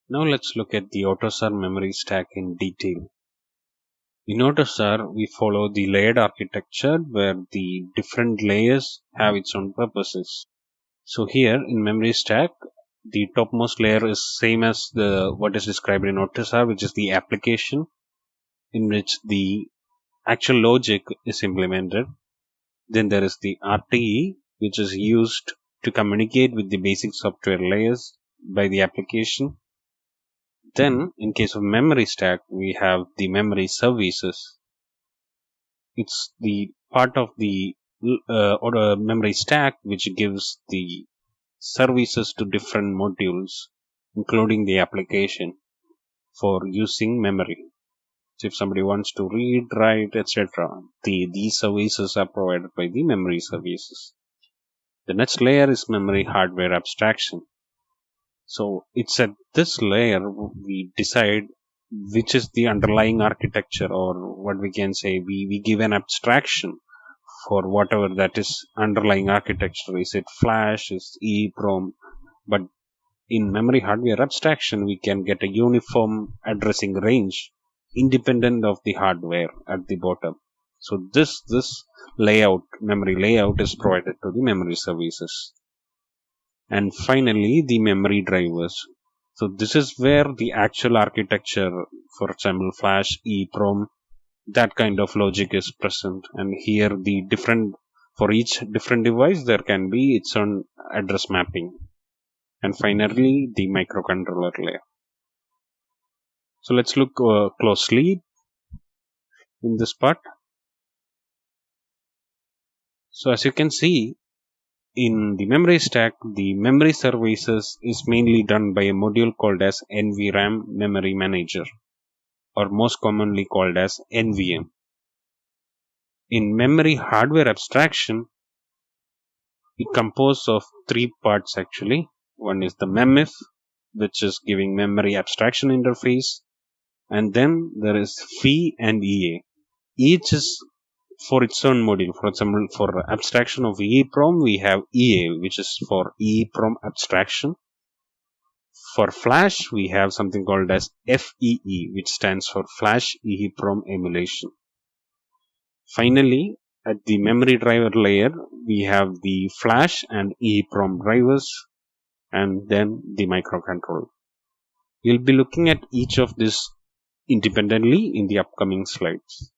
Now let's look at the AutoSAR memory stack in detail. In AutoSAR, we follow the layered architecture where the different layers have its own purposes. So here in memory stack, the topmost layer is same as what is described in AutoSAR, which is the application in which the actual logic is implemented. Then there is the RTE, which is used to communicate with the basic software layers by the application. Then, in case of memory stack, we have the memory services. It's the part of the memory stack which gives the services to different modules, including the application, for using memory. So, if somebody wants to read, write, etc., these services are provided by the memory services. The next layer is memory hardware abstraction. So it's at this layer we decide which is the underlying architecture, or what we can say, we give an abstraction for whatever that is underlying architecture. Is it flash, is EEPROM? But in memory hardware abstraction, we can get a uniform addressing range independent of the hardware at the bottom. So this layout, memory layout, is provided to the memory services. And finally, the memory drivers. So this is where the actual architecture, for example, flash, EEPROM, that kind of logic is present. And here the different, for each different device, there can be its own address mapping. And finally, the microcontroller layer. So let's look closely in this part. So as you can see, in the memory stack, the memory services is mainly done by a module called as NVRAM Memory Manager, or most commonly called as NVM. In memory hardware abstraction, it composes of three parts actually. One is the MEMIF, which is giving memory abstraction interface, and then there is PHY and EA. Each is for its own module. For example, for abstraction of EEPROM, we have EA, which is for EEPROM abstraction. For flash, we have something called as FEE, which stands for flash EEPROM emulation. Finally, at the memory driver layer, we have the flash and EEPROM drivers, and then the microcontroller. We'll be looking at each of these independently in the upcoming slides.